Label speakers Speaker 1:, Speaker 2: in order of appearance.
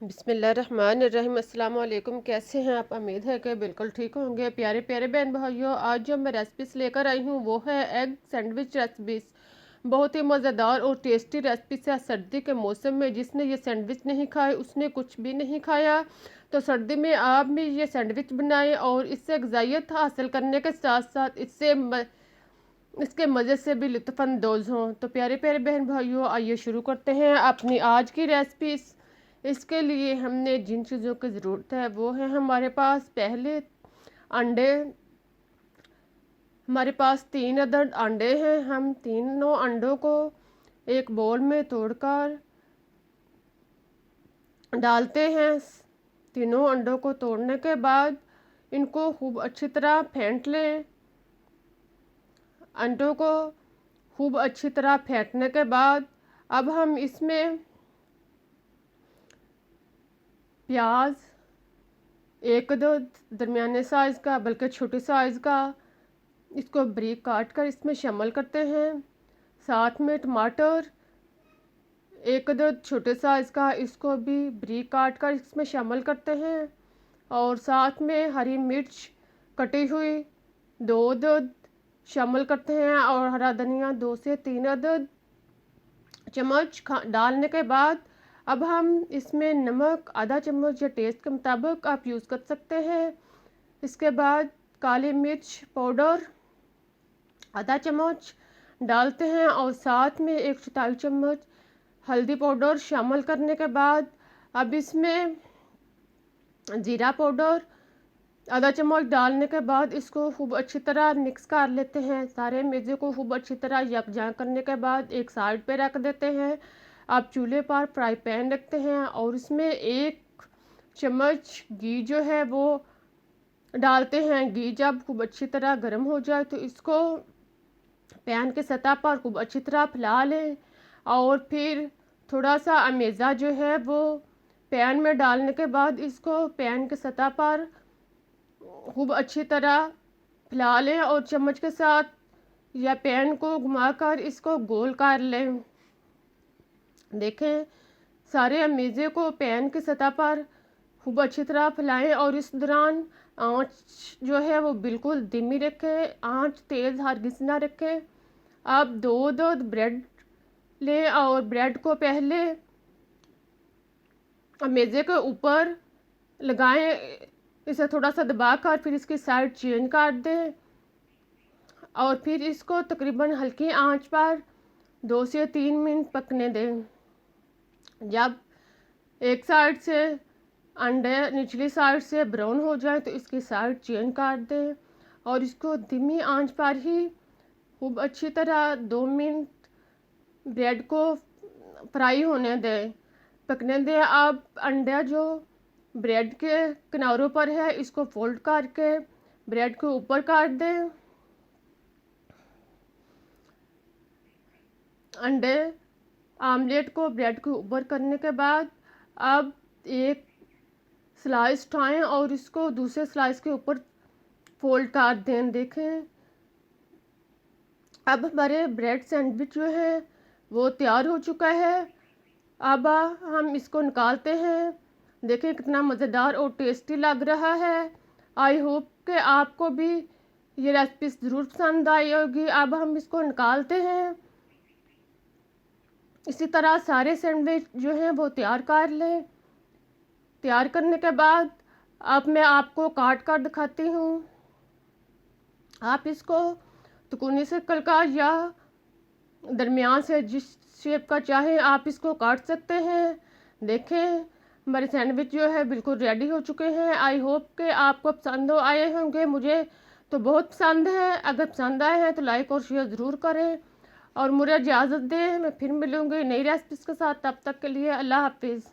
Speaker 1: बिस्मिल्लाहिर्रहमानिर्रहीम। अस्सलाम वालेकुम। कैसे हैं आप? उम्मीद है कि बिल्कुल ठीक होंगे। प्यारे प्यारे बहन भाइयों, आज जो मैं रेसिपीस लेकर आई हूँ वो है एग सैंडविच रेसिपीस। बहुत ही मज़ेदार और टेस्टी रेसिपीस है। सर्दी के मौसम में जिसने ये सैंडविच नहीं खाए उसने कुछ भी नहीं खाया। तो सर्दी में आप भी ये सैंडविच बनाएं और इससे ग़िज़ाइयत हासिल करने के साथ साथ इसके मज़े से भी लुत्फ़अंदोज़ हों। तो प्यारे प्यारे बहन भाइयों, आइए शुरू करते हैं अपनी आज की रेसिपीस। इसके लिए हमने जिन चीज़ों की ज़रूरत है वो है हमारे पास पहले अंडे। हमारे पास 3 अदद अंडे हैं। हम तीनों अंडों को एक बोल में तोड़कर डालते हैं। तीनों अंडों को तोड़ने के बाद इनको खूब अच्छी तरह फेंट लें। अंडों को खूब अच्छी तरह फेंटने के बाद अब हम इसमें प्याज एक दो दरमियाने साइज़ का, बल्कि छोटे साइज़ का, इसको बारीक काट कर इसमें शामिल करते हैं। साथ में टमाटर एक दो छोटे साइज़ का, इसको भी बारीक काट कर इसमें शामिल करते हैं। और साथ में हरी मिर्च कटी हुई 2 अदद शामिल करते हैं और हरा धनिया 2 से 3 अदद चम्मच डालने के बाद अब हम इसमें नमक आधा चम्मच या टेस्ट के मुताबिक आप यूज़ कर सकते हैं। इसके बाद काली मिर्च पाउडर आधा चम्मच डालते हैं और साथ में 1 चौथाई चम्मच हल्दी पाउडर शामिल करने के बाद अब इसमें जीरा पाउडर आधा चम्मच डालने के बाद इसको खूब अच्छी तरह मिक्स कर लेते हैं। सारे मेज़े को खूब अच्छी तरह यकजा करने के बाद एक साइड पे रख देते हैं। आप चूल्हे पर फ्राई पैन रखते हैं और इसमें 1 चम्मच घी जो है वो डालते हैं। घी जब खूब अच्छी तरह गर्म हो जाए तो इसको पैन के सतह पर खूब अच्छी तरह फैला लें और फिर थोड़ा सा अमेज़ा जो है वो पैन में डालने के बाद इसको पैन के सतह पर खूब अच्छी तरह फैला लें और चम्मच के साथ या पैन को घुमाकर इसको गोल कर लें। देखें, सारे अमेज़े को पैन की सतह पर खूब अच्छी तरह फैलाएं और इस दौरान आंच जो है वो बिल्कुल धीमी रखें, आंच तेज़ हरगिज़ ना रखें। आप 2 ब्रेड लें और ब्रेड को पहले अमेज़े के ऊपर लगाएं, इसे थोड़ा सा दबाकर फिर इसकी साइड चेंज कर दें और फिर इसको तकरीबन हल्की आंच पर 2 से 3 मिनट पकने दें। जब एक साइड से अंडे निचली साइड से ब्राउन हो जाए तो इसकी साइड चेंज कर दें और इसको धीमी आंच पर ही खूब अच्छी तरह 2 मिनट ब्रेड को फ्राई होने दें, पकने दें। अब अंडा जो ब्रेड के किनारों पर है इसको फोल्ड करके ब्रेड के ऊपर काट दें। अंडे आमलेट को ब्रेड के ऊपर करने के बाद अब एक स्लाइस उठाएं और इसको दूसरे स्लाइस के ऊपर फोल्ड कर दें। देखें, अब हमारे ब्रेड सैंडविच जो है वो तैयार हो चुका है। अब हम इसको निकालते हैं। देखें कितना मज़ेदार और टेस्टी लग रहा है। आई होप कि आपको भी ये रेसिपी ज़रूर पसंद आई होगी। अब हम इसको निकालते हैं। इसी तरह सारे सैंडविच जो हैं वो तैयार कर लें। तैयार करने के बाद अब मैं आपको काट कर दिखाती हूँ। आप इसको तिकोनी शक्ल का या दरमियान से जिस शेप का चाहें आप इसको काट सकते हैं। देखें, हमारे सैंडविच जो है बिल्कुल रेडी हो चुके हैं। आई होप कि आपको पसंद आए होंगे। मुझे तो बहुत पसंद है। अगर पसंद आए हैं तो लाइक और शेयर ज़रूर करें और मुझे इजाज़त दें। मैं फिर मिलूँगी नई रेसिपीज़ के साथ। तब तक के लिए अल्लाह हाफिज़।